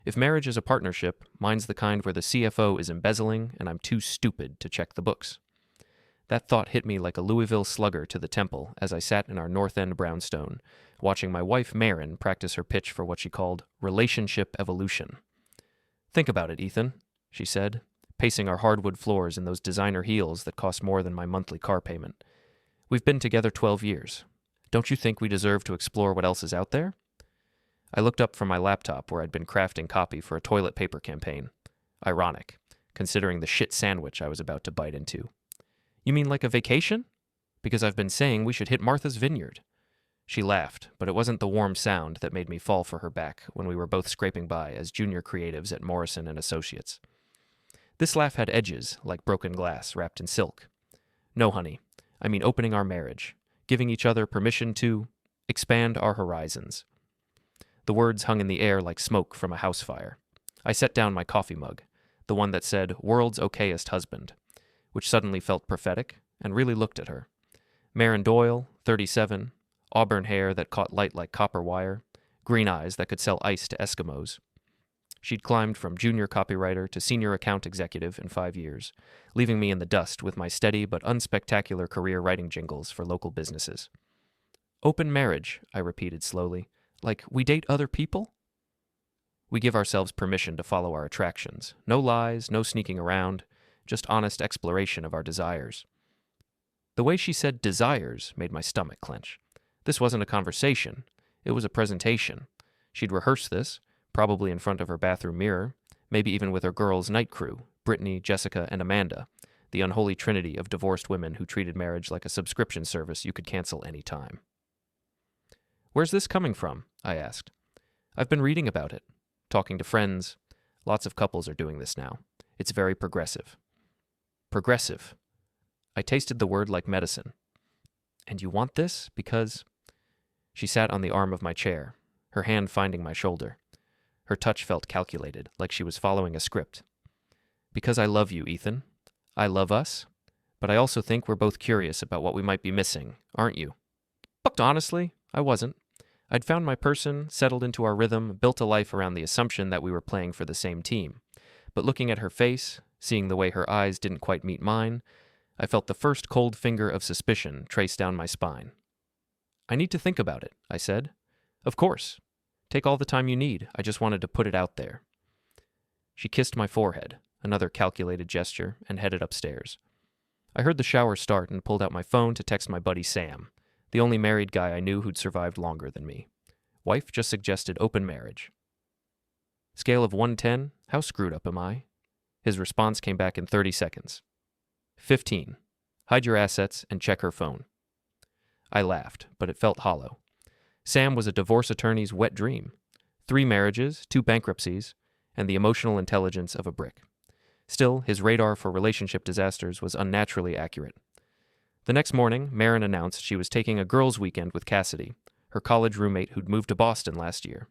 If marriage is a partnership, mine's the kind where the CFO is embezzling and I'm too stupid to check the books. That thought hit me like a Louisville slugger to the temple as I sat in our North End brownstone, watching my wife Maren practice her pitch for what she called relationship evolution. "Think about it, Ethan," she said, pacing our hardwood floors in those designer heels that cost more than my monthly car payment. "We've been together 12 years. Don't you think we deserve to explore what else is out there?" I looked up from my laptop where I'd been crafting copy for a toilet paper campaign. Ironic, considering the shit sandwich I was about to bite into. "You mean like a vacation? Because I've been saying we should hit Martha's Vineyard." She laughed, but it wasn't the warm sound that made me fall for her back when we were both scraping by as junior creatives at Morrison and Associates. This laugh had edges, like broken glass wrapped in silk. "No, honey. I mean opening our marriage, giving each other permission to expand our horizons." The words hung in the air like smoke from a house fire. I set down my coffee mug, the one that said, "World's Okayest Husband," which suddenly felt prophetic, and really looked at her. Maren Doyle, 37, auburn hair that caught light like copper wire, green eyes that could sell ice to Eskimos. She'd climbed from junior copywriter to senior account executive in 5 years, leaving me in the dust with my steady but unspectacular career writing jingles for local businesses. "Open marriage," I repeated slowly. "Like, we date other people?" "We give ourselves permission to follow our attractions. No lies, no sneaking around, just honest exploration of our desires." The way she said desires made my stomach clench. This wasn't a conversation. It was a presentation. She'd rehearsed this, probably in front of her bathroom mirror, maybe even with her girls' night crew, Brittany, Jessica, and Amanda, the unholy trinity of divorced women who treated marriage like a subscription service you could cancel any time. "Where's this coming from?" I asked. "I've been reading about it, talking to friends. Lots of couples are doing this now. It's very progressive." Progressive. I tasted the word like medicine. "And you want this because—" She sat on the arm of my chair, her hand finding my shoulder. Her touch felt calculated, like she was following a script. "Because I love you, Ethan. I love us, but I also think we're both curious about what we might be missing, aren't you?" But honestly, I wasn't. I'd found my person, settled into our rhythm, built a life around the assumption that we were playing for the same team. But looking at her face, seeing the way her eyes didn't quite meet mine, I felt the first cold finger of suspicion trace down my spine. "I need to think about it," I said. "Of course. Take all the time you need. I just wanted to put it out there." She kissed my forehead, another calculated gesture, and headed upstairs. I heard the shower start and pulled out my phone to text my buddy Sam, the only married guy I knew who'd survived longer than me. Wife just suggested open marriage. Scale of 1-10, how screwed up am I? His response came back in 30 seconds. 15. Hide your assets and check her phone. I laughed, but it felt hollow. Sam was a divorce attorney's wet dream. 3 marriages, 2 bankruptcies, and the emotional intelligence of a brick. Still, his radar for relationship disasters was unnaturally accurate. The next morning, Maren announced she was taking a girls' weekend with Cassidy, her college roommate who'd moved to Boston last year.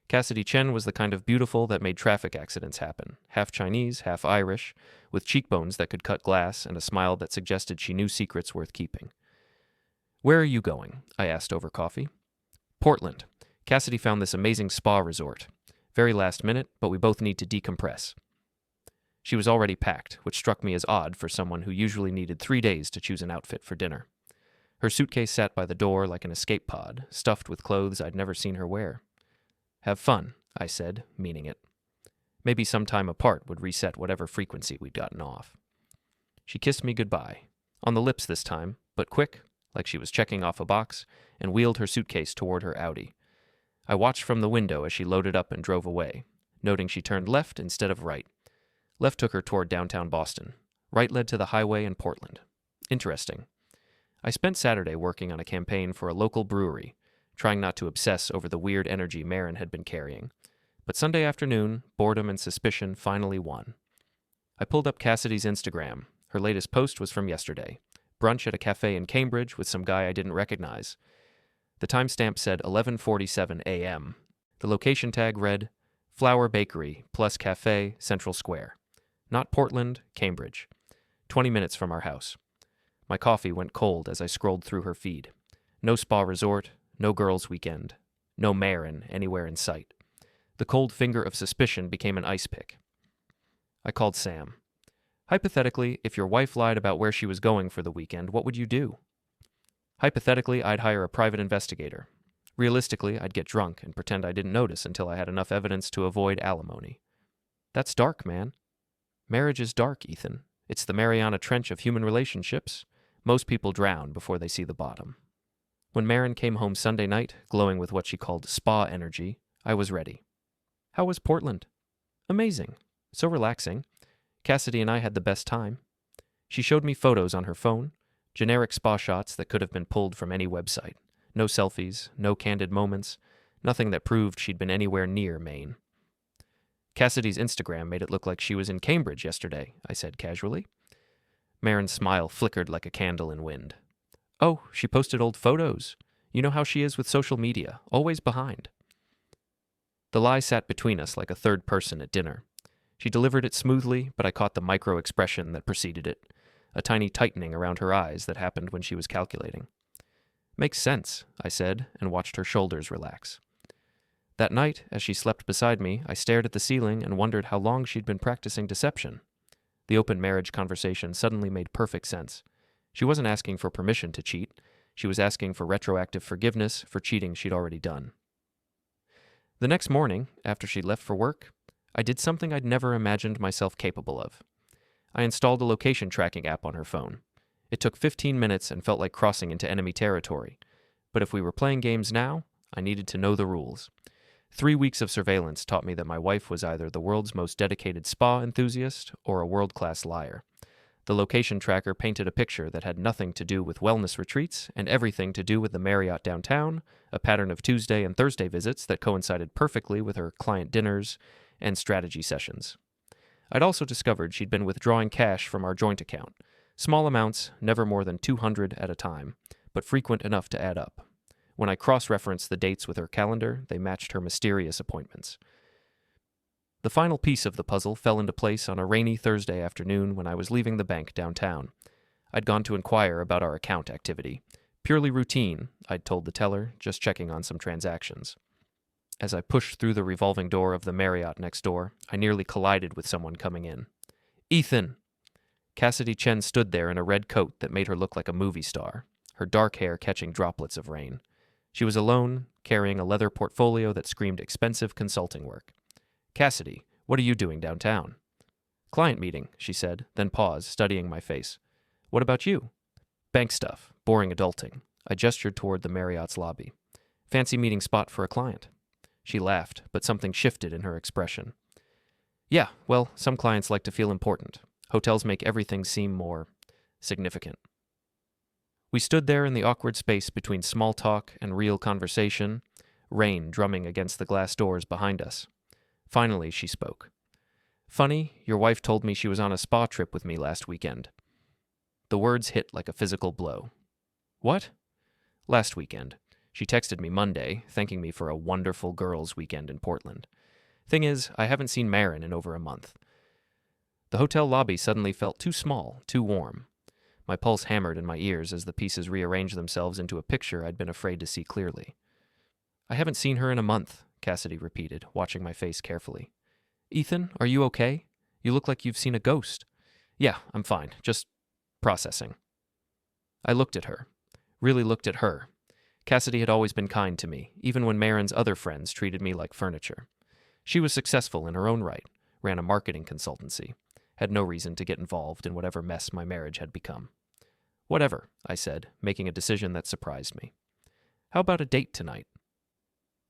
Cassidy Chen was the kind of beautiful that made traffic accidents happen, half Chinese, half Irish, with cheekbones that could cut glass and a smile that suggested she knew secrets worth keeping. "Where are you going?" I asked over coffee. "Portland. Cassidy found this amazing spa resort. Very last minute, but we both need to decompress." She was already packed, which struck me as odd for someone who usually needed 3 days to choose an outfit for dinner. Her suitcase sat by the door like an escape pod, stuffed with clothes I'd never seen her wear. "Have fun," I said, meaning it. Maybe some time apart would reset whatever frequency we'd gotten off. She kissed me goodbye, on the lips this time, but quick, like she was checking off a box, and wheeled her suitcase toward her Audi. I watched from the window as she loaded up and drove away, noting she turned left instead of right. Left took her toward downtown Boston. Right led to the highway in Portland. Interesting. I spent Saturday working on a campaign for a local brewery, trying not to obsess over the weird energy Maren had been carrying. But Sunday afternoon, boredom and suspicion finally won. I pulled up Cassidy's Instagram. Her latest post was from yesterday. Brunch at a cafe in Cambridge with some guy I didn't recognize. The timestamp said 11:47 a.m. The location tag read, Flower Bakery plus Cafe, Central Square. Not Portland, Cambridge. 20 minutes from our house. My coffee went cold as I scrolled through her feed. No spa resort, no girls' weekend, no Maren anywhere in sight. The cold finger of suspicion became an ice pick. I called Sam. Hypothetically, if your wife lied about where she was going for the weekend, what would you do? Hypothetically, I'd hire a private investigator. Realistically, I'd get drunk and pretend I didn't notice until I had enough evidence to avoid alimony. That's dark, man. Marriage is dark, Ethan. It's the Mariana Trench of human relationships. Most people drown before they see the bottom. When Maren came home Sunday night, glowing with what she called spa energy, I was ready. How was Portland? Amazing. So relaxing. Cassidy and I had the best time. She showed me photos on her phone, generic spa shots that could have been pulled from any website. No selfies, no candid moments, nothing that proved she'd been anywhere near Maine. Cassidy's Instagram made it look like she was in Cambridge yesterday, I said casually. Maren's smile flickered like a candle in wind. Oh, she posted old photos. You know how she is with social media, always behind. The lie sat between us like a third person at dinner. She delivered it smoothly, but I caught the micro-expression that preceded it, a tiny tightening around her eyes that happened when she was calculating. Makes sense, I said, and watched her shoulders relax. That night, as she slept beside me, I stared at the ceiling and wondered how long she'd been practicing deception. The open marriage conversation suddenly made perfect sense. She wasn't asking for permission to cheat. She was asking for retroactive forgiveness for cheating she'd already done. The next morning, after she left for work, I did something I'd never imagined myself capable of. I installed a location tracking app on her phone. It took 15 minutes and felt like crossing into enemy territory. But if we were playing games now, I needed to know the rules. 3 weeks of surveillance taught me that my wife was either the world's most dedicated spa enthusiast or a world-class liar. The location tracker painted a picture that had nothing to do with wellness retreats and everything to do with the Marriott downtown, a pattern of Tuesday and Thursday visits that coincided perfectly with her client dinners and strategy sessions. I'd also discovered she'd been withdrawing cash from our joint account. Small amounts, never more than 200 at a time, but frequent enough to add up. When I cross-referenced the dates with her calendar, they matched her mysterious appointments. The final piece of the puzzle fell into place on a rainy Thursday afternoon when I was leaving the bank downtown. I'd gone to inquire about our account activity. Purely routine, I'd told the teller, just checking on some transactions. As I pushed through the revolving door of the Marriott next door, I nearly collided with someone coming in. Ethan! Cassidy Chen stood there in a red coat that made her look like a movie star, her dark hair catching droplets of rain. She was alone, carrying a leather portfolio that screamed expensive consulting work. Cassidy, what are you doing downtown? Client meeting, she said, then paused, studying my face. What about you? Bank stuff, boring adulting. I gestured toward the Marriott's lobby. Fancy meeting spot for a client. She laughed, but something shifted in her expression. Yeah, well, some clients like to feel important. Hotels make everything seem more significant. We stood there in the awkward space between small talk and real conversation, rain drumming against the glass doors behind us. Finally, she spoke. Funny, your wife told me she was on a spa trip with me last weekend. The words hit like a physical blow. What? Last weekend. She texted me Monday, thanking me for a wonderful girls' weekend in Portland. Thing is, I haven't seen Maren in over a month. The hotel lobby suddenly felt too small, too warm. My pulse hammered in my ears as the pieces rearranged themselves into a picture I'd been afraid to see clearly. I haven't seen her in a month, Cassidy repeated, watching my face carefully. Ethan, are you okay? You look like you've seen a ghost. Yeah, I'm fine. Just processing. I looked at her. Really looked at her. Cassidy had always been kind to me, even when Maren's other friends treated me like furniture. She was successful in her own right, ran a marketing consultancy, had no reason to get involved in whatever mess my marriage had become. Whatever, I said, making a decision that surprised me. How about a date tonight?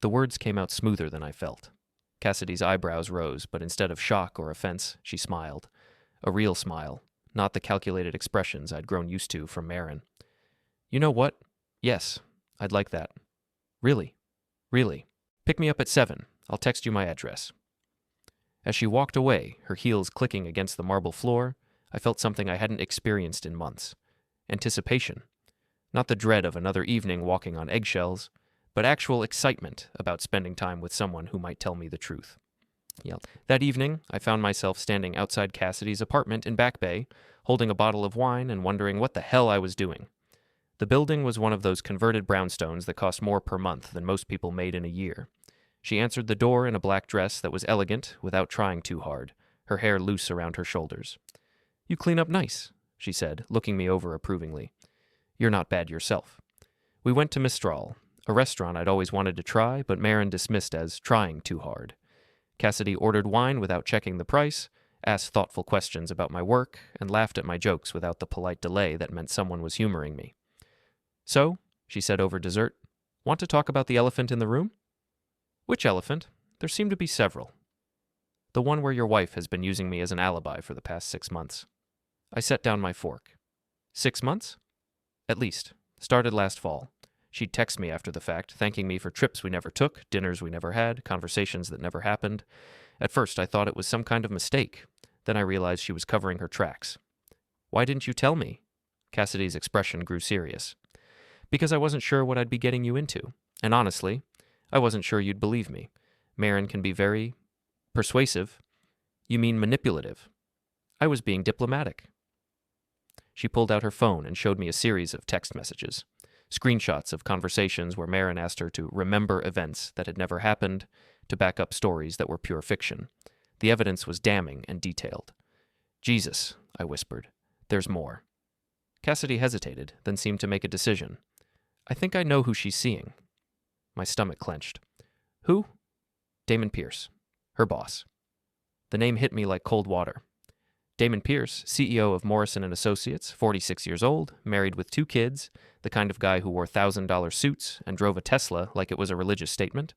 The words came out smoother than I felt. Cassidy's eyebrows rose, but instead of shock or offense, she smiled. A real smile, not the calculated expressions I'd grown used to from Maren. You know what? Yes, I'd like that. Really? Really. Pick me up at 7. I'll text you my address. As she walked away, her heels clicking against the marble floor, I felt something I hadn't experienced in months. Anticipation. Not the dread of another evening walking on eggshells, but actual excitement about spending time with someone who might tell me the truth. That evening, I found myself standing outside Cassidy's apartment in Back Bay, holding a bottle of wine and wondering what the hell I was doing. The building was one of those converted brownstones that cost more per month than most people made in a year. She answered the door in a black dress that was elegant without trying too hard, her hair loose around her shoulders. "You clean up nice," she said, looking me over approvingly. "You're not bad yourself." We went to Mistral, a restaurant I'd always wanted to try, but Maren dismissed as trying too hard. Cassidy ordered wine without checking the price, asked thoughtful questions about my work, and laughed at my jokes without the polite delay that meant someone was humoring me. "So," she said over dessert, "want to talk about the elephant in the room?" "Which elephant? There seem to be several." "The one where your wife has been using me as an alibi for the past 6 months." I set down my fork. 6 months? At least. Started last fall. She'd text me after the fact, thanking me for trips we never took, dinners we never had, conversations that never happened. At first, I thought it was some kind of mistake. Then I realized she was covering her tracks. "Why didn't you tell me?" Cassidy's expression grew serious. "Because I wasn't sure what I'd be getting you into. And honestly, I wasn't sure you'd believe me. Maren can be very persuasive." "You mean manipulative." "I was being diplomatic." She pulled out her phone and showed me a series of text messages. Screenshots of conversations where Maren asked her to remember events that had never happened, to back up stories that were pure fiction. The evidence was damning and detailed. "Jesus," I whispered. "There's more." Cassidy hesitated, then seemed to make a decision. "I think I know who she's seeing." My stomach clenched. "Who?" "Damon Pierce. Her boss." The name hit me like cold water. Damon Pierce, CEO of Morrison & Associates, 46 years old, married with 2 kids, the kind of guy who wore $1,000 suits and drove a Tesla like it was a religious statement.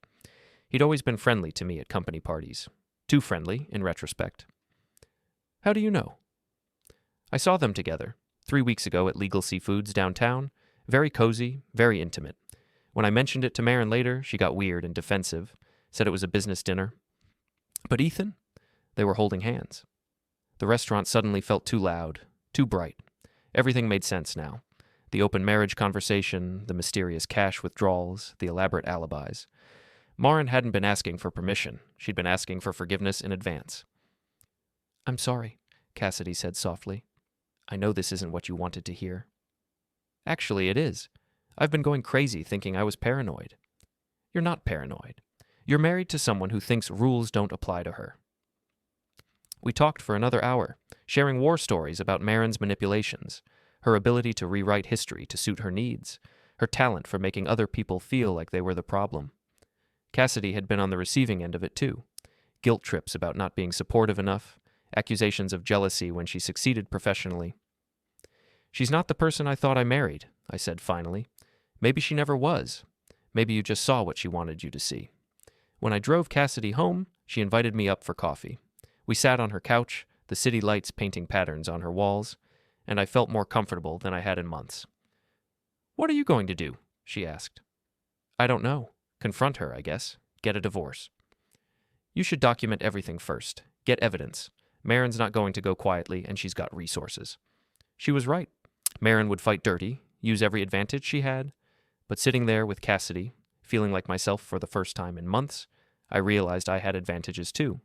He'd always been friendly to me at company parties. Too friendly, in retrospect. "How do you know?" "I saw them together, 3 weeks ago at Legal Seafoods downtown. Very cozy, very intimate. When I mentioned it to Maren later, she got weird and defensive, said it was a business dinner. But Ethan? They were holding hands." The restaurant suddenly felt too loud, too bright. Everything made sense now. The open marriage conversation, the mysterious cash withdrawals, the elaborate alibis. Maren hadn't been asking for permission. She'd been asking for forgiveness in advance. "I'm sorry," Cassidy said softly. "I know this isn't what you wanted to hear." "Actually, it is. I've been going crazy thinking I was paranoid." "You're not paranoid. You're married to someone who thinks rules don't apply to her." We talked for another hour, sharing war stories about Maren's manipulations, her ability to rewrite history to suit her needs, her talent for making other people feel like they were the problem. Cassidy had been on the receiving end of it too. Guilt trips about not being supportive enough, accusations of jealousy when she succeeded professionally. "She's not the person I thought I married," I said finally. "Maybe she never was. Maybe you just saw what she wanted you to see." When I drove Cassidy home, she invited me up for coffee. We sat on her couch, the city lights painting patterns on her walls, and I felt more comfortable than I had in months. "What are you going to do?" she asked. "I don't know. Confront her, I guess. Get a divorce." "You should document everything first. Get evidence. Maren's not going to go quietly, and she's got resources." She was right. Maren would fight dirty, use every advantage she had, but sitting there with Cassidy, feeling like myself for the first time in months, I realized I had advantages too.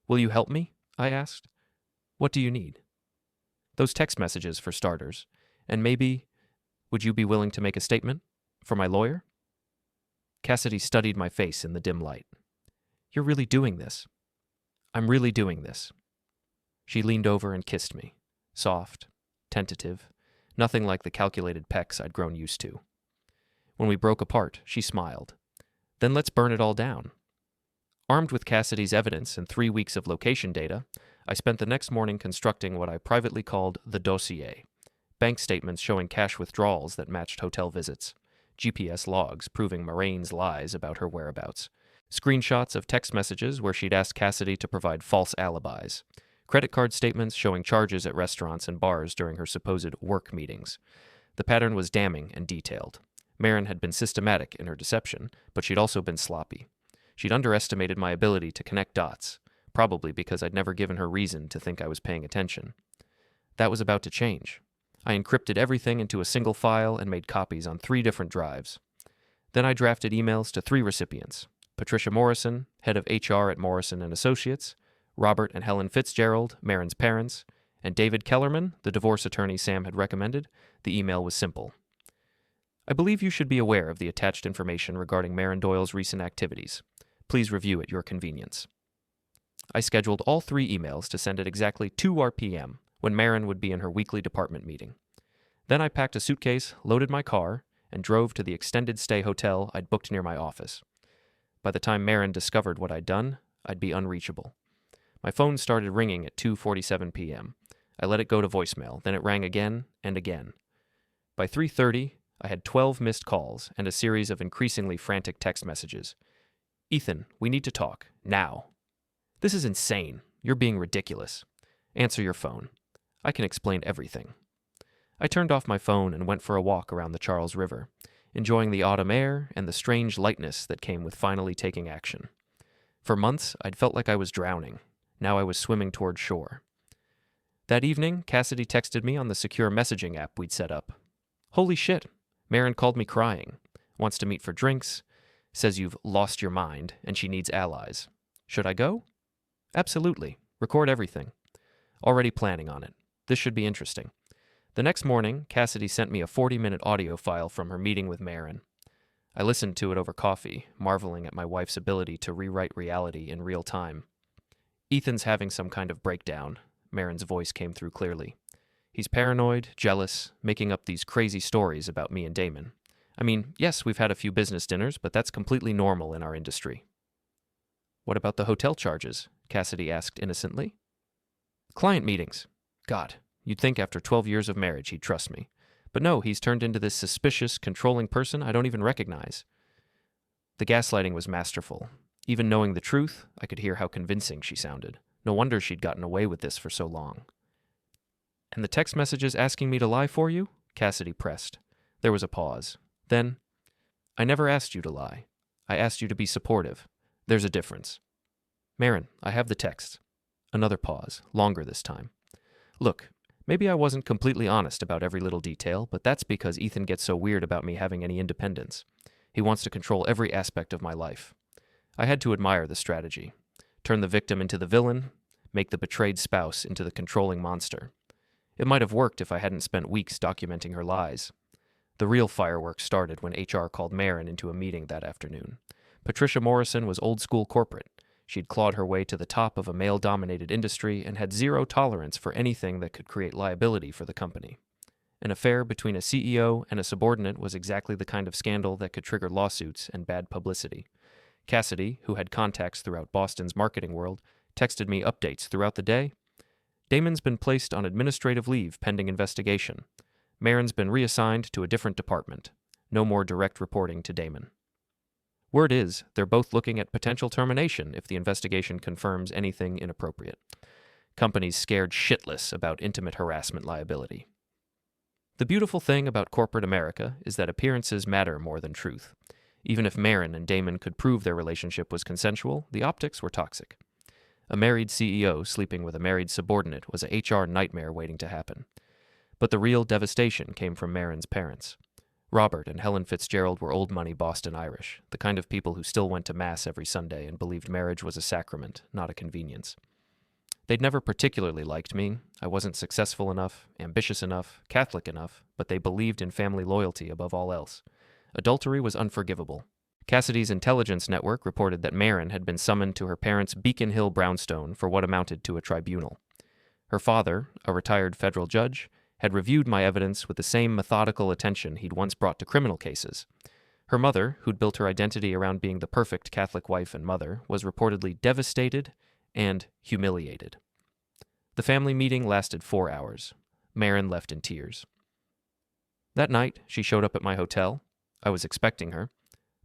"Will you help me?" I asked. "What do you need?" "Those text messages, for starters. And maybe, would you be willing to make a statement? For my lawyer?" Cassidy studied my face in the dim light. "You're really doing this?" "I'm really doing this." She leaned over and kissed me. Soft, tentative, nothing like the calculated pecks I'd grown used to. When we broke apart, she smiled. "Then let's burn it all down." Armed with Cassidy's evidence and 3 weeks of location data, I spent the next morning constructing what I privately called the Dossier. Bank statements showing cash withdrawals that matched hotel visits. GPS logs proving Maren's lies about her whereabouts. Screenshots of text messages where she'd asked Cassidy to provide false alibis. Credit card statements showing charges at restaurants and bars during her supposed work meetings. The pattern was damning and detailed. Maren had been systematic in her deception, but she'd also been sloppy. She'd underestimated my ability to connect dots, probably because I'd never given her reason to think I was paying attention. That was about to change. I encrypted everything into a single file and made copies on 3 different drives. Then I drafted emails to 3 recipients: Patricia Morrison, head of HR at Morrison & Associates, Robert and Helen Fitzgerald, Maren's parents, and David Kellerman, the divorce attorney Sam had recommended. The email was simple. I believe you should be aware of the attached information regarding Maren Doyle's recent activities. Please review at your convenience. I scheduled all 3 emails to send at exactly 2 RPM, when Maren would be in her weekly department meeting. Then I packed a suitcase, loaded my car, and drove to the extended stay hotel I'd booked near my office. By the time Maren discovered what I'd done, I'd be unreachable. My phone started ringing at 2:47 p.m. I let it go to voicemail, then it rang again and again. By 3:30, I had 12 missed calls and a series of increasingly frantic text messages. "Ethan, we need to talk. Now." "This is insane. You're being ridiculous. Answer your phone. I can explain everything." I turned off my phone and went for a walk around the Charles River, enjoying the autumn air and the strange lightness that came with finally taking action. For months, I'd felt like I was drowning. Now I was swimming toward shore. That evening, Cassidy texted me on the secure messaging app we'd set up. "Holy shit, Maren called me crying. Wants to meet for drinks. Says you've lost your mind and she needs allies. Should I go?" "Absolutely. Record everything. Already planning on it. This should be interesting." The next morning, Cassidy sent me a 40-minute audio file from her meeting with Maren. I listened to it over coffee, marveling at my wife's ability to rewrite reality in real time. "Ethan's having some kind of breakdown," Maren's voice came through clearly. "He's paranoid, jealous, making up these crazy stories about me and Damon. I mean, yes, we've had a few business dinners, but that's completely normal in our industry." "What about the hotel charges?" Cassidy asked innocently. "Client meetings. God, you'd think after 12 years of marriage he'd trust me. But no, he's turned into this suspicious, controlling person I don't even recognize." The gaslighting was masterful. Even knowing the truth, I could hear how convincing she sounded. No wonder she'd gotten away with this for so long. "And the text messages asking me to lie for you?" Cassidy pressed. There was a pause. Then, "I never asked you to lie. I asked you to be supportive. There's a difference." "Maren, I have the text." Another pause, longer this time. "Look, maybe I wasn't completely honest about every little detail, but that's because Ethan gets so weird about me having any independence. He wants to control every aspect of my life. I had to admire the strategy. Turn the victim into the villain, make the betrayed spouse into the controlling monster. It might have worked if I hadn't spent weeks documenting her lies. The real fireworks started when HR called Maren into a meeting that afternoon. Patricia Morrison was old-school corporate. She'd clawed her way to the top of a male-dominated industry and had zero tolerance for anything that could create liability for the company. An affair between a CEO and a subordinate was exactly the kind of scandal that could trigger lawsuits and bad publicity. Cassidy, who had contacts throughout Boston's marketing world, texted me updates throughout the day. "Damon's been placed on administrative leave pending investigation. Maren's been reassigned to a different department. No more direct reporting to Damon." Word is, they're both looking at potential termination if the investigation confirms anything inappropriate. Companies scared shitless about intimate harassment liability. The beautiful thing about corporate America is that appearances matter more than truth. Even if Maren and Damon could prove their relationship was consensual, the optics were toxic. A married CEO sleeping with a married subordinate was a HR nightmare waiting to happen. But the real devastation came from Maren's parents. Robert and Helen Fitzgerald were old-money Boston Irish, the kind of people who still went to Mass every Sunday and believed marriage was a sacrament, not a convenience. They'd never particularly liked me. I wasn't successful enough, ambitious enough, Catholic enough, but they believed in family loyalty above all else. Adultery was unforgivable. Cassidy's intelligence network reported that Maren had been summoned to her parents' Beacon Hill brownstone for what amounted to a tribunal. Her father, a retired federal judge, had reviewed my evidence with the same methodical attention he'd once brought to criminal cases. Her mother, who'd built her identity around being the perfect Catholic wife and mother, was reportedly devastated and humiliated. The family meeting lasted 4 hours. Maren left in tears. That night, she showed up at my hotel. I was expecting her.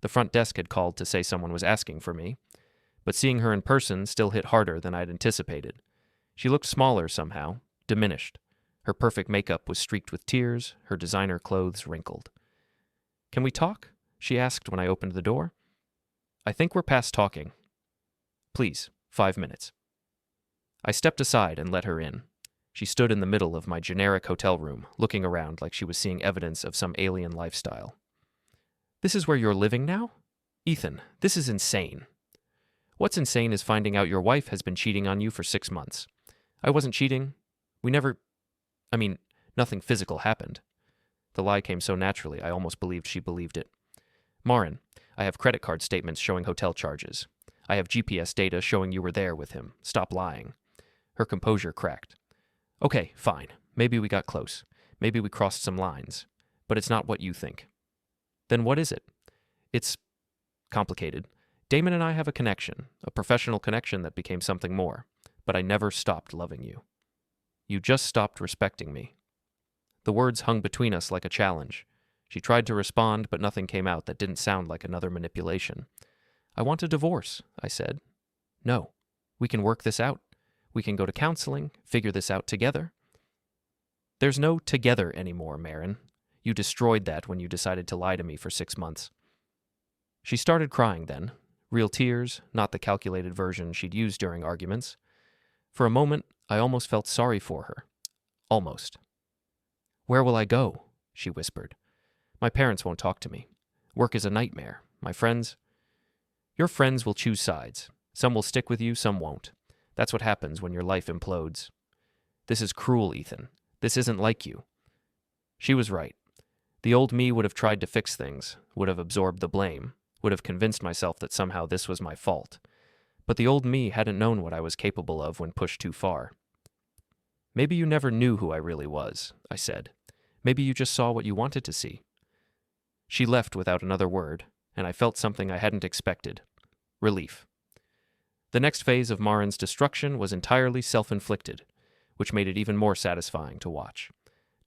The front desk had called to say someone was asking for me, but seeing her in person still hit harder than I'd anticipated. She looked smaller somehow, diminished. Her perfect makeup was streaked with tears, her designer clothes wrinkled. "Can we talk?" she asked when I opened the door. "I think we're past talking." "Please, 5 minutes." I stepped aside and let her in. She stood in the middle of my generic hotel room, looking around like she was seeing evidence of some alien lifestyle. "This is where you're living now? Ethan, this is insane." "What's insane is finding out your wife has been cheating on you for 6 months. I wasn't cheating. Nothing physical happened." The lie came so naturally, I almost believed she believed it. Maren, I have credit card statements showing hotel charges. I have GPS data showing you were there with him. Stop lying. Her composure cracked. Okay, fine. Maybe we got close. Maybe we crossed some lines. But it's not what you think. Then what is it? It's complicated. Damon and I have a connection, a professional connection that became something more. But I never stopped loving you. You just stopped respecting me. The words hung between us like a challenge. She tried to respond, but nothing came out that didn't sound like another manipulation. I want a divorce, I said. No. We can work this out. We can go to counseling, figure this out together. There's no together anymore, Maren. You destroyed that when you decided to lie to me for 6 months. She started crying then. Real tears, not the calculated version she'd used during arguments. For a moment, I almost felt sorry for her. Almost. Where will I go? She whispered. My parents won't talk to me. Work is a nightmare. My friends... Your friends will choose sides. Some will stick with you, some won't. That's what happens when your life implodes. This is cruel, Ethan. This isn't like you. She was right. The old me would have tried to fix things, would have absorbed the blame, would have convinced myself that somehow this was my fault. But the old me hadn't known what I was capable of when pushed too far. Maybe you never knew who I really was, I said. Maybe you just saw what you wanted to see. She left without another word, and I felt something I hadn't expected. Relief. The next phase of Maren's destruction was entirely self-inflicted, which made it even more satisfying to watch.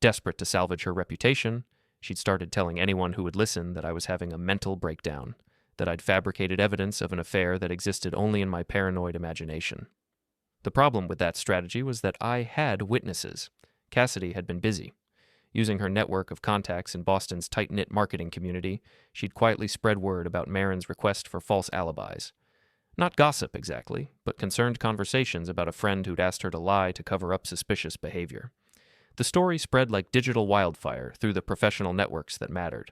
Desperate to salvage her reputation, she'd started telling anyone who would listen that I was having a mental breakdown, that I'd fabricated evidence of an affair that existed only in my paranoid imagination. The problem with that strategy was that I had witnesses. Cassidy had been busy. Using her network of contacts in Boston's tight-knit marketing community, she'd quietly spread word about Maren's request for false alibis. Not gossip exactly, but concerned conversations about a friend who'd asked her to lie to cover up suspicious behavior. The story spread like digital wildfire through the professional networks that mattered.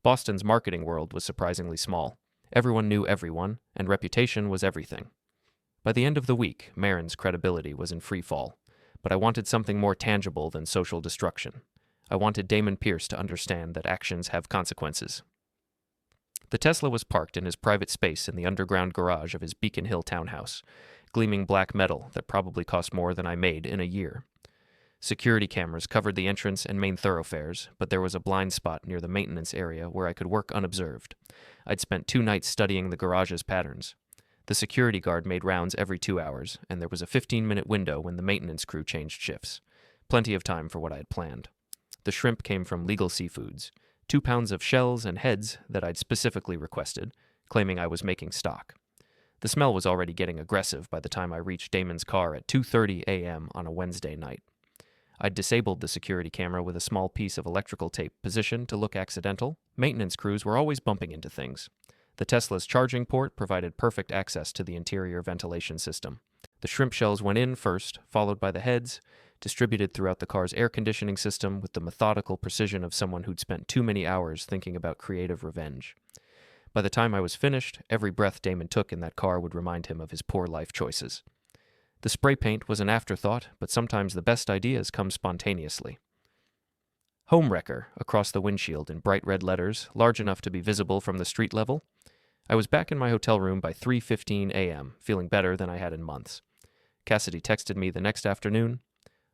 Boston's marketing world was surprisingly small. Everyone knew everyone, and reputation was everything. By the end of the week, Maren's credibility was in free fall, but I wanted something more tangible than social destruction. I wanted Damon Pierce to understand that actions have consequences. The Tesla was parked in his private space in the underground garage of his Beacon Hill townhouse, gleaming black metal that probably cost more than I made in a year. Security cameras covered the entrance and main thoroughfares, but there was a blind spot near the maintenance area where I could work unobserved. I'd spent 2 nights studying the garage's patterns. The security guard made rounds every 2 hours, and there was a 15-minute window when the maintenance crew changed shifts. Plenty of time for what I had planned. The shrimp came from Legal Seafoods, 2 pounds of shells and heads that I'd specifically requested, claiming I was making stock. The smell was already getting aggressive by the time I reached Damon's car at 2:30 a.m. on a Wednesday night. I'd disabled the security camera with a small piece of electrical tape positioned to look accidental. Maintenance crews were always bumping into things. The Tesla's charging port provided perfect access to the interior ventilation system. The shrimp shells went in first, followed by the heads, distributed throughout the car's air conditioning system with the methodical precision of someone who'd spent too many hours thinking about creative revenge. By the time I was finished, every breath Damon took in that car would remind him of his poor life choices. The spray paint was an afterthought, but sometimes the best ideas come spontaneously. Homewrecker across the windshield in bright red letters, large enough to be visible from the street level. I was back in my hotel room by 3:15 a.m., feeling better than I had in months. Cassidy texted me the next afternoon.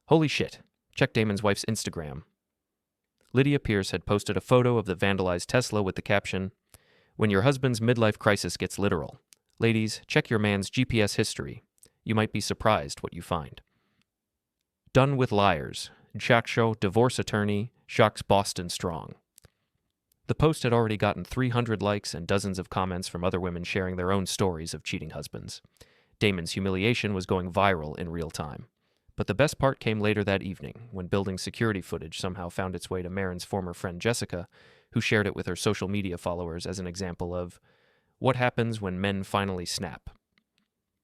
Holy shit, check Damon's wife's Instagram. Lydia Pierce had posted a photo of the vandalized Tesla with the caption, "When your husband's midlife crisis gets literal. Ladies, check your man's GPS history. You might be surprised what you find." Done with liars. Jackshow divorce attorney shocks Boston strong. The post had already gotten 300 likes and dozens of comments from other women sharing their own stories of cheating husbands. Damon's humiliation was going viral in real time. But the best part came later that evening, when building security footage somehow found its way to Maren's former friend Jessica, who shared it with her social media followers as an example of what happens when men finally snap.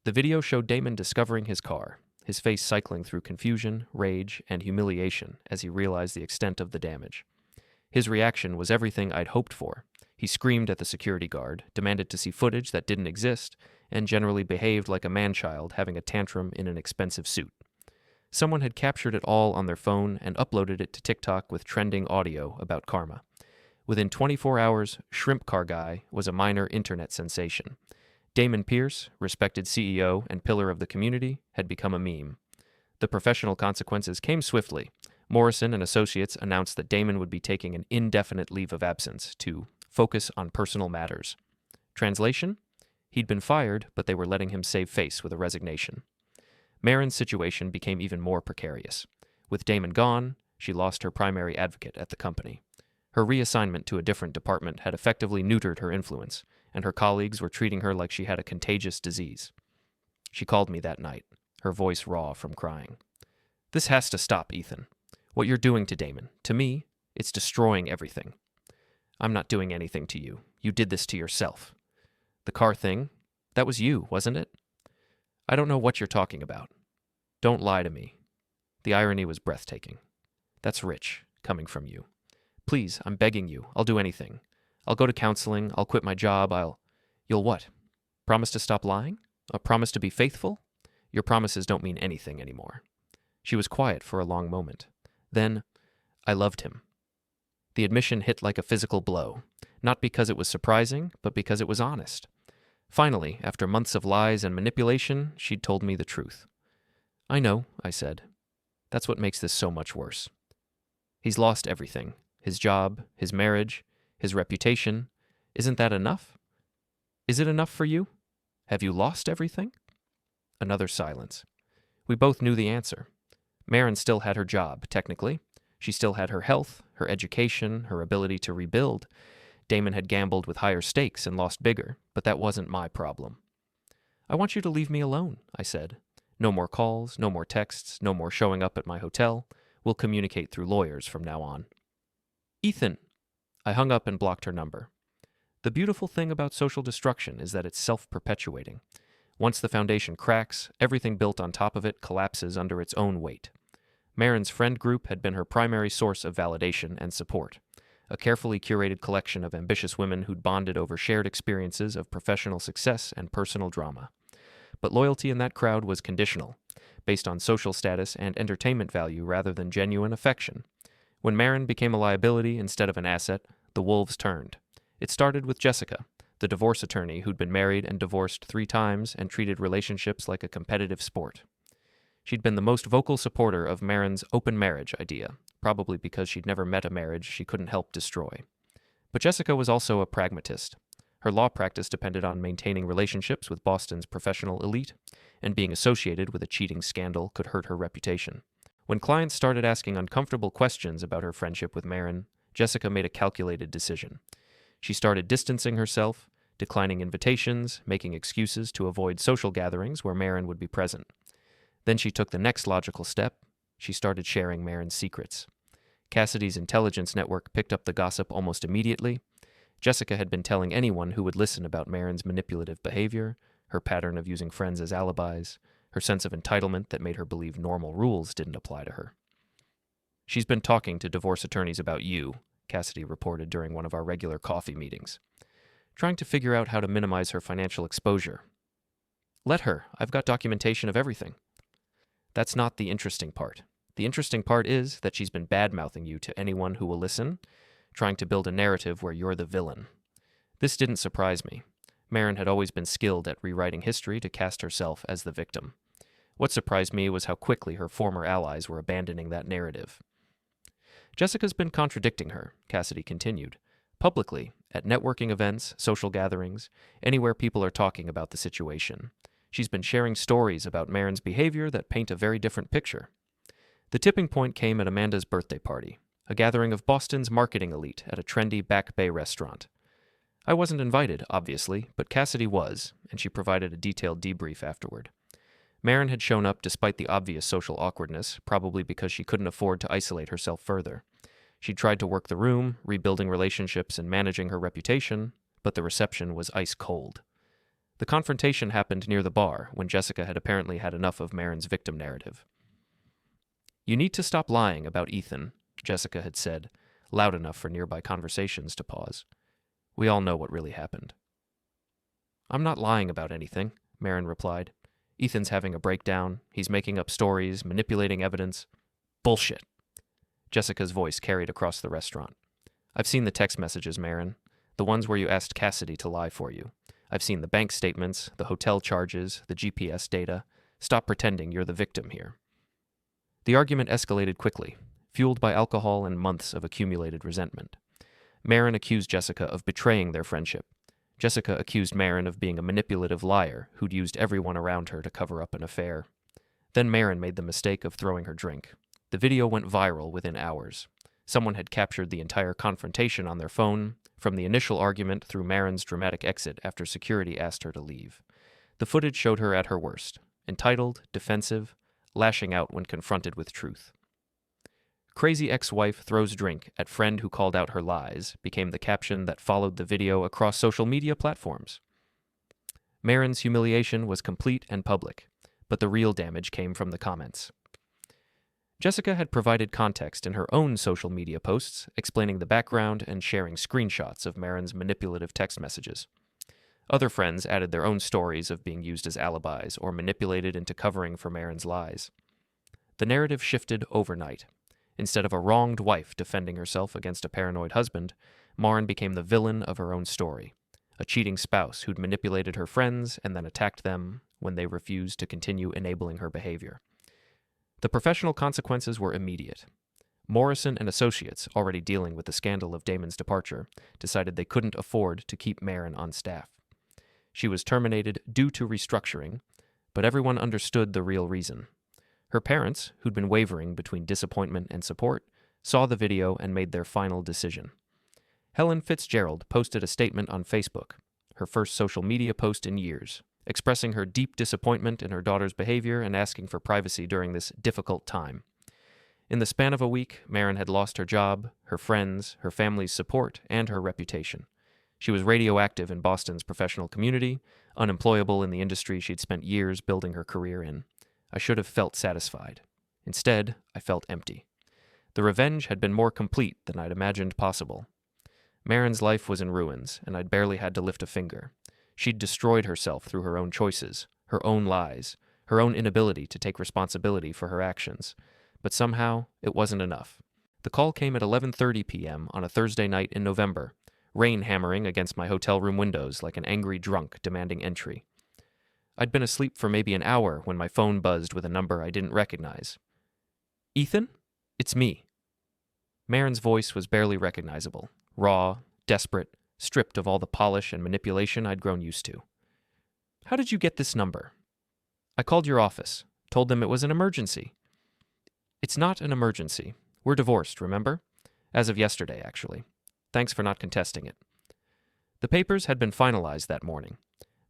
The video showed Damon discovering his car, his face cycling through confusion, rage, and humiliation as he realized the extent of the damage. His reaction was everything I'd hoped for. He screamed at the security guard, demanded to see footage that didn't exist, and generally behaved like a man-child having a tantrum in an expensive suit. Someone had captured it all on their phone and uploaded it to TikTok with trending audio about karma. Within 24 hours, Shrimp Car Guy was a minor internet sensation. Damon Pierce, respected CEO and pillar of the community, had become a meme. The professional consequences came swiftly. Morrison and Associates announced that Damon would be taking an indefinite leave of absence to focus on personal matters. Translation? He'd been fired, but they were letting him save face with a resignation. Maren's situation became even more precarious. With Damon gone, she lost her primary advocate at the company. Her reassignment to a different department had effectively neutered her influence, and her colleagues were treating her like she had a contagious disease. She called me that night, her voice raw from crying. "This has to stop, Ethan. What you're doing to Damon, to me, it's destroying everything. I'm not doing anything to you. You did this to yourself. The car thing, that was you, wasn't it? I don't know what you're talking about. Don't lie to me." The irony was breathtaking. "That's rich, coming from you. Please, I'm begging you. I'll do anything. I'll go to counseling. I'll quit my job. You'll what? Promise to stop lying? A promise to be faithful? Your promises don't mean anything anymore." She was quiet for a long moment. Then, "I loved him." The admission hit like a physical blow, not because it was surprising, but because it was honest. Finally, after months of lies and manipulation, she'd told me the truth. "I know," I said. "That's what makes this so much worse. He's lost everything. His job, his marriage, his reputation. Isn't that enough? Is it enough for you? Have you lost everything?" Another silence. We both knew the answer. Maren still had her job, technically. She still had her health, her education, her ability to rebuild. Damon had gambled with higher stakes and lost bigger, but that wasn't my problem. "I want you to leave me alone," I said. "No more calls, no more texts, no more showing up at my hotel. We'll communicate through lawyers from now on." "Ethan!" I hung up and blocked her number. The beautiful thing about social destruction is that it's self-perpetuating. Once the foundation cracks, everything built on top of it collapses under its own weight. Maren's friend group had been her primary source of validation and support, a carefully curated collection of ambitious women who'd bonded over shared experiences of professional success and personal drama. But loyalty in that crowd was conditional, based on social status and entertainment value rather than genuine affection. When Maren became a liability instead of an asset, the wolves turned. It started with Jessica, the divorce attorney who'd been married and divorced 3 times and treated relationships like a competitive sport. She'd been the most vocal supporter of Maren's open marriage idea, probably because she'd never met a marriage she couldn't help destroy. But Jessica was also a pragmatist. Her law practice depended on maintaining relationships with Boston's professional elite, and being associated with a cheating scandal could hurt her reputation. When clients started asking uncomfortable questions about her friendship with Maren, Jessica made a calculated decision. She started distancing herself, declining invitations, making excuses to avoid social gatherings where Maren would be present. Then she took the next logical step. She started sharing Maren's secrets. Cassidy's intelligence network picked up the gossip almost immediately. Jessica had been telling anyone who would listen about Maren's manipulative behavior, her pattern of using friends as alibis, her sense of entitlement that made her believe normal rules didn't apply to her. "She's been talking to divorce attorneys about you," Cassidy reported during one of our regular coffee meetings, "trying to figure out how to minimize her financial exposure." "Let her. I've got documentation of everything." "That's not the interesting part. The interesting part is that she's been bad-mouthing you to anyone who will listen, trying to build a narrative where you're the villain." This didn't surprise me. Maren had always been skilled at rewriting history to cast herself as the victim. What surprised me was how quickly her former allies were abandoning that narrative. "Jessica's been contradicting her," Cassidy continued. "Publicly, at networking events, social gatherings, anywhere people are talking about the situation. She's been sharing stories about Maren's behavior that paint a very different picture." The tipping point came at Amanda's birthday party, a gathering of Boston's marketing elite at a trendy Back Bay restaurant. I wasn't invited, obviously, but Cassidy was, and she provided a detailed debrief afterward. Maren had shown up despite the obvious social awkwardness, probably because she couldn't afford to isolate herself further. She'd tried to work the room, rebuilding relationships and managing her reputation, but the reception was ice cold. The confrontation happened near the bar, when Jessica had apparently had enough of Maren's victim narrative. "You need to stop lying about Ethan," Jessica had said, loud enough for nearby conversations to pause. "We all know what really happened." "I'm not lying about anything," Maren replied. Ethan's having a breakdown. He's making up stories, manipulating evidence. Bullshit. Jessica's voice carried across the restaurant. I've seen the text messages, Maren. The ones where you asked Cassidy to lie for you. I've seen the bank statements, the hotel charges, the GPS data. Stop pretending you're the victim here. The argument escalated quickly, fueled by alcohol and months of accumulated resentment. Maren accused Jessica of betraying their friendship. Jessica accused Maren of being a manipulative liar who'd used everyone around her to cover up an affair. Then Maren made the mistake of throwing her drink. The video went viral within hours. Someone had captured the entire confrontation on their phone, from the initial argument through Maren's dramatic exit after security asked her to leave. The footage showed her at her worst, entitled, defensive, lashing out when confronted with truth. Crazy ex-wife throws drink at friend who called out her lies became the caption that followed the video across social media platforms. Maren's humiliation was complete and public, but the real damage came from the comments. Jessica had provided context in her own social media posts, explaining the background and sharing screenshots of Maren's manipulative text messages. Other friends added their own stories of being used as alibis or manipulated into covering for Maren's lies. The narrative shifted overnight. Instead of a wronged wife defending herself against a paranoid husband, Maren became the villain of her own story, a cheating spouse who'd manipulated her friends and then attacked them when they refused to continue enabling her behavior. The professional consequences were immediate. Morrison and Associates, already dealing with the scandal of Damon's departure, decided they couldn't afford to keep Maren on staff. She was terminated due to restructuring, but everyone understood the real reason. Her parents, who'd been wavering between disappointment and support, saw the video and made their final decision. Helen Fitzgerald posted a statement on Facebook, her first social media post in years, expressing her deep disappointment in her daughter's behavior and asking for privacy during this difficult time. In the span of a week, Maren had lost her job, her friends, her family's support, and her reputation. She was radioactive in Boston's professional community, unemployable in the industry she'd spent years building her career in. I should have felt satisfied. Instead, I felt empty. The revenge had been more complete than I'd imagined possible. Maren's life was in ruins, and I'd barely had to lift a finger. She'd destroyed herself through her own choices, her own lies, her own inability to take responsibility for her actions. But somehow, it wasn't enough. The call came at 11:30 p.m. on a Thursday night in November, rain hammering against my hotel room windows like an angry drunk demanding entry. I'd been asleep for maybe an hour when my phone buzzed with a number I didn't recognize. Ethan? It's me. Maren's voice was barely recognizable, raw, desperate, stripped of all the polish and manipulation I'd grown used to. How did you get this number? I called your office, told them it was an emergency. It's not an emergency. We're divorced, remember? As of yesterday, actually. Thanks for not contesting it. The papers had been finalized that morning.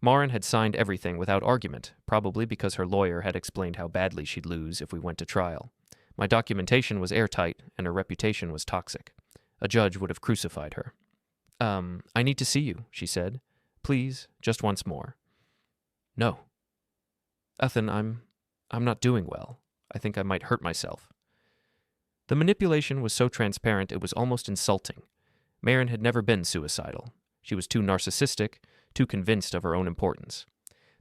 Maren had signed everything without argument, probably because her lawyer had explained how badly she'd lose if we went to trial. My documentation was airtight, and her reputation was toxic. A judge would have crucified her. I need to see you, she said. Please, just once more. No. Ethan, I'm not doing well. I think I might hurt myself. The manipulation was so transparent it was almost insulting. Maren had never been suicidal. She was too narcissistic, too convinced of her own importance.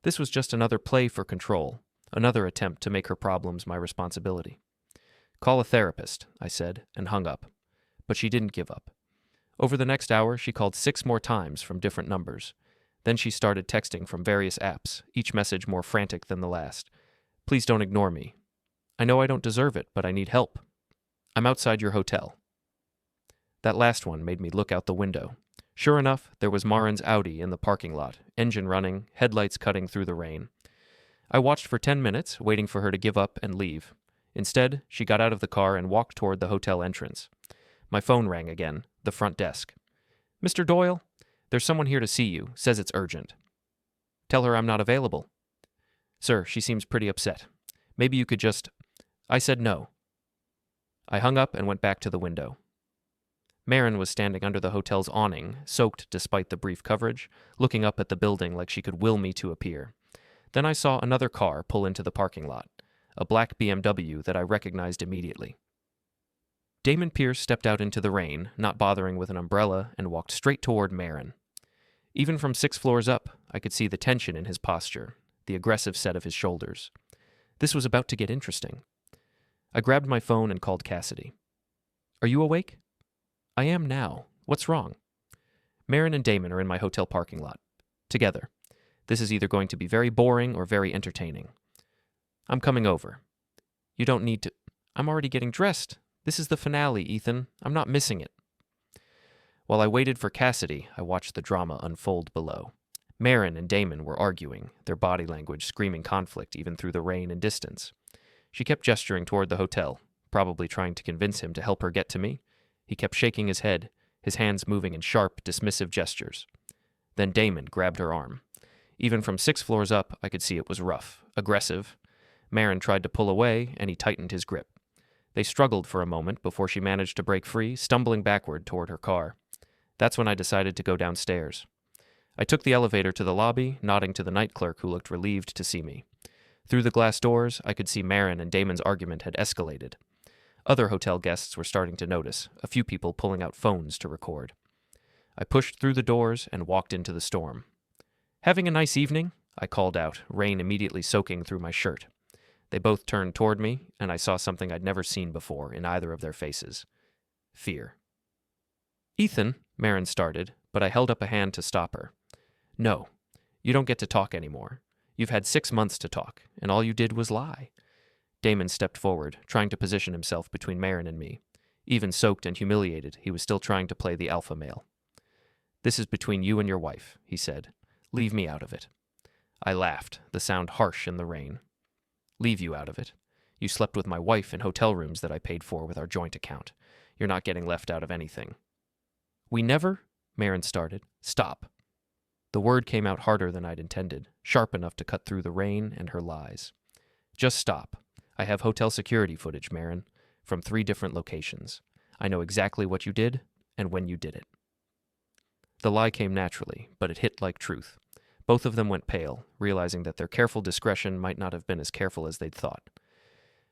This was just another play for control, another attempt to make her problems my responsibility. Call a therapist, I said, and hung up. But she didn't give up. Over the next hour, she called 6 more times from different numbers. Then she started texting from various apps, each message more frantic than the last. Please don't ignore me. I know I don't deserve it, but I need help. I'm outside your hotel. That last one made me look out the window. Sure enough, there was Maren's Audi in the parking lot, engine running, headlights cutting through the rain. I watched for 10 minutes, waiting for her to give up and leave. Instead, she got out of the car and walked toward the hotel entrance. My phone rang again, the front desk. Mr. Doyle, there's someone here to see you, says it's urgent. Tell her I'm not available. Sir, she seems pretty upset. Maybe you could just... I said no. I hung up and went back to the window. Maren was standing under the hotel's awning, soaked despite the brief coverage, looking up at the building like she could will me to appear. Then I saw another car pull into the parking lot, a black BMW that I recognized immediately. Damon Pierce stepped out into the rain, not bothering with an umbrella, and walked straight toward Maren. Even from 6 floors up, I could see the tension in his posture, the aggressive set of his shoulders. This was about to get interesting. I grabbed my phone and called Cassidy. "Are you awake?" "I am now. What's wrong?" "Maren and Damon are in my hotel parking lot. Together. This is either going to be very boring or very entertaining. I'm coming over. You don't need to. I'm already getting dressed. This is the finale, Ethan. I'm not missing it." While I waited for Cassidy, I watched the drama unfold below. Maren and Damon were arguing, their body language screaming conflict even through the rain and distance. She kept gesturing toward the hotel, probably trying to convince him to help her get to me. He kept shaking his head, his hands moving in sharp, dismissive gestures. Then Damon grabbed her arm. Even from 6 floors up, I could see it was rough, aggressive. Maren tried to pull away, and he tightened his grip. They struggled for a moment before she managed to break free, stumbling backward toward her car. That's when I decided to go downstairs. I took the elevator to the lobby, nodding to the night clerk who looked relieved to see me. Through the glass doors, I could see Maren and Damon's argument had escalated. Other hotel guests were starting to notice, a few people pulling out phones to record. I pushed through the doors and walked into the storm. "Having a nice evening?" I called out, rain immediately soaking through my shirt. They both turned toward me, and I saw something I'd never seen before in either of their faces. Fear. "Ethan," Maren started, but I held up a hand to stop her. "No, you don't get to talk anymore. You've had 6 months to talk, and all you did was lie." Damon stepped forward, trying to position himself between Maren and me. Even soaked and humiliated, he was still trying to play the alpha male. "This is between you and your wife," he said. "Leave me out of it." I laughed, the sound harsh in the rain. "Leave you out of it? You slept with my wife in hotel rooms that I paid for with our joint account. You're not getting left out of anything." "We never—" Maren started. "Stop." The word came out harder than I'd intended, sharp enough to cut through the rain and her lies. "Just stop. I have hotel security footage, Maren, from 3 different locations. I know exactly what you did and when you did it." The lie came naturally, but it hit like truth. Both of them went pale, realizing that their careful discretion might not have been as careful as they'd thought.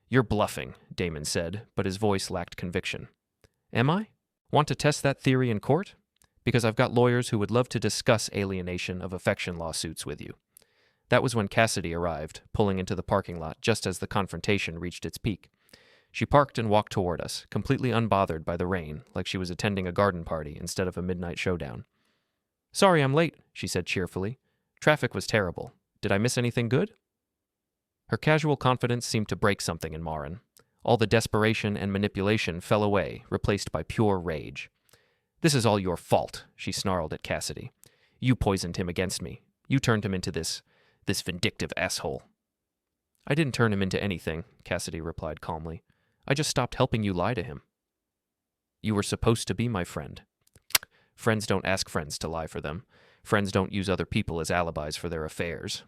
"You're bluffing," Damon said, but his voice lacked conviction. "Am I? Want to test that theory in court? Because I've got lawyers who would love to discuss alienation of affection lawsuits with you." That was when Cassidy arrived, pulling into the parking lot just as the confrontation reached its peak. She parked and walked toward us, completely unbothered by the rain, like she was attending a garden party instead of a midnight showdown. "Sorry I'm late," she said cheerfully. "Traffic was terrible. Did I miss anything good?" Her casual confidence seemed to break something in Maren. All the desperation and manipulation fell away, replaced by pure rage. "This is all your fault," she snarled at Cassidy. "You poisoned him against me. You turned him into this vindictive asshole." "I didn't turn him into anything," Cassidy replied calmly. "I just stopped helping you lie to him." "You were supposed to be my friend." "Friends don't ask friends to lie for them. Friends don't use other people as alibis for their affairs."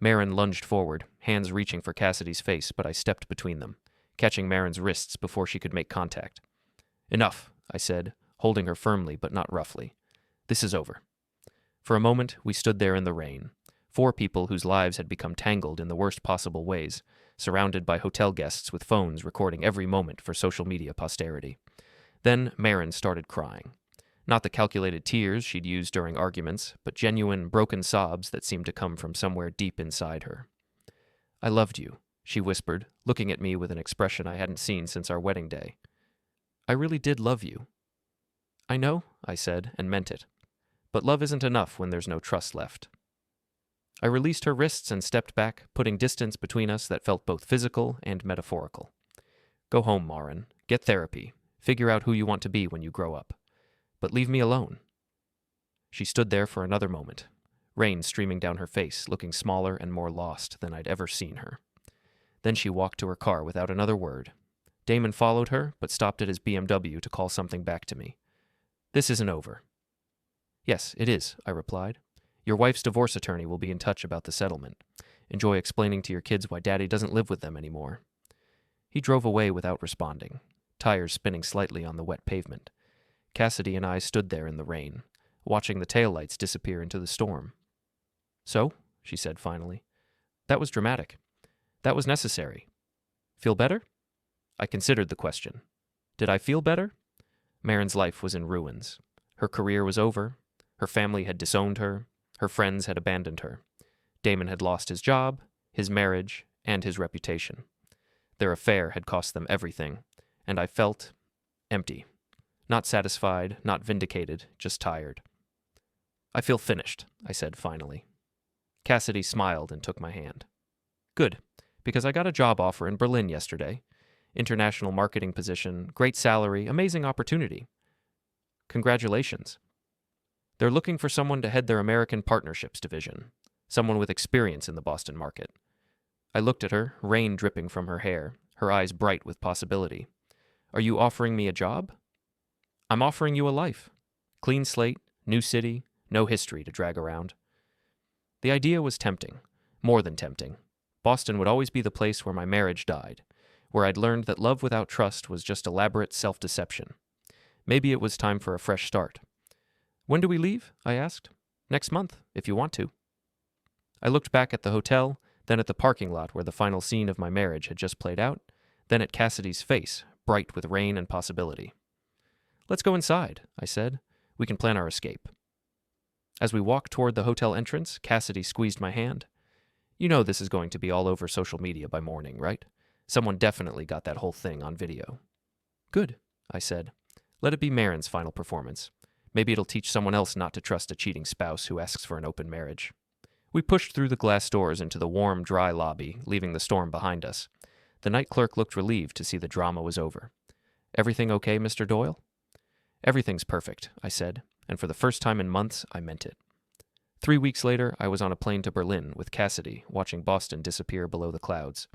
Maren lunged forward, hands reaching for Cassidy's face, but I stepped between them, catching Maren's wrists before she could make contact. "Enough," I said, holding her firmly but not roughly. "This is over." For a moment, we stood there in the rain, 4 people whose lives had become tangled in the worst possible ways, surrounded by hotel guests with phones recording every moment for social media posterity. Then Maren started crying. Not the calculated tears she'd used during arguments, but genuine, broken sobs that seemed to come from somewhere deep inside her. "I loved you," she whispered, looking at me with an expression I hadn't seen since our wedding day. "I really did love you." "I know," I said, and meant it. But love isn't enough when there's no trust left. I released her wrists and stepped back, putting distance between us that felt both physical and metaphorical. "Go home, Maren. Get therapy. Figure out who you want to be when you grow up. But leave me alone." She stood there for another moment, rain streaming down her face, looking smaller and more lost than I'd ever seen her. Then she walked to her car without another word. Damon followed her, but stopped at his BMW to call something back to me. "This isn't over." "Yes, it is," I replied. "Your wife's divorce attorney will be in touch about the settlement. Enjoy explaining to your kids why Daddy doesn't live with them anymore." He drove away without responding, tires spinning slightly on the wet pavement. Cassidy and I stood there in the rain, watching the taillights disappear into the storm. "So," she said finally, "that was dramatic. That was necessary. Feel better?" I considered the question. Did I feel better? Maren's life was in ruins. Her career was over. Her family had disowned her. Her friends had abandoned her. Damon had lost his job, his marriage, and his reputation. Their affair had cost them everything, and I felt empty. Not satisfied, not vindicated, just tired. "I feel finished," I said finally. Cassidy smiled and took my hand. "Good, because I got a job offer in Berlin yesterday. International marketing position, great salary, amazing opportunity. Congratulations. They're looking for someone to head their American partnerships division, someone with experience in the Boston market." I looked at her, rain dripping from her hair, her eyes bright with possibility. "Are you offering me a job?" "I'm offering you a life. Clean slate, new city, no history to drag around." The idea was tempting, more than tempting. Boston would always be the place where my marriage died, where I'd learned that love without trust was just elaborate self-deception. Maybe it was time for a fresh start. "When do we leave?" I asked. "Next month, if you want to." I looked back at the hotel, then at the parking lot where the final scene of my marriage had just played out, then at Cassidy's face, bright with rain and possibility. "Let's go inside," I said. "We can plan our escape." As we walked toward the hotel entrance, Cassidy squeezed my hand. "You know this is going to be all over social media by morning, right? Someone definitely got that whole thing on video." "Good," I said. "Let it be Maren's final performance. Maybe it'll teach someone else not to trust a cheating spouse who asks for an open marriage." We pushed through the glass doors into the warm, dry lobby, leaving the storm behind us. The night clerk looked relieved to see the drama was over. "Everything okay, Mr. Doyle?" "Everything's perfect," I said, and for the first time in months, I meant it. 3 weeks later, I was on a plane to Berlin with Cassidy, watching Boston disappear below the clouds.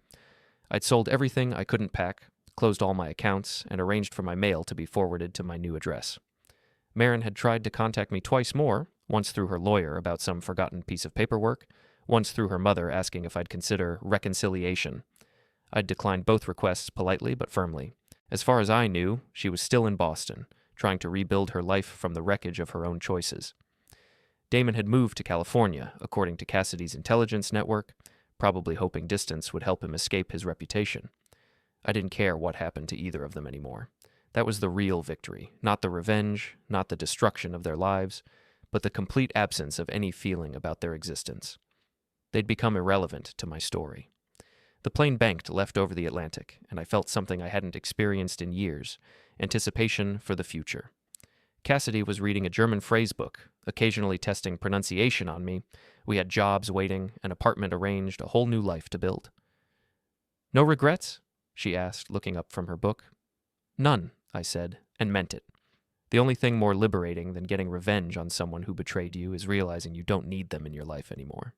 I'd sold everything I couldn't pack, closed all my accounts, and arranged for my mail to be forwarded to my new address. Maren had tried to contact me twice more, once through her lawyer about some forgotten piece of paperwork, once through her mother asking if I'd consider reconciliation. I'd declined both requests politely but firmly. As far as I knew, she was still in Boston, trying to rebuild her life from the wreckage of her own choices. Damon had moved to California, according to Cassidy's intelligence network, probably hoping distance would help him escape his reputation. I didn't care what happened to either of them anymore. That was the real victory, not the revenge, not the destruction of their lives, but the complete absence of any feeling about their existence. They'd become irrelevant to my story. The plane banked left over the Atlantic, and I felt something I hadn't experienced in years, anticipation for the future. Cassidy was reading a German phrase book, occasionally testing pronunciation on me. We had jobs waiting, an apartment arranged, a whole new life to build. "No regrets?" she asked, looking up from her book. "None," I said, and meant it. The only thing more liberating than getting revenge on someone who betrayed you is realizing you don't need them in your life anymore.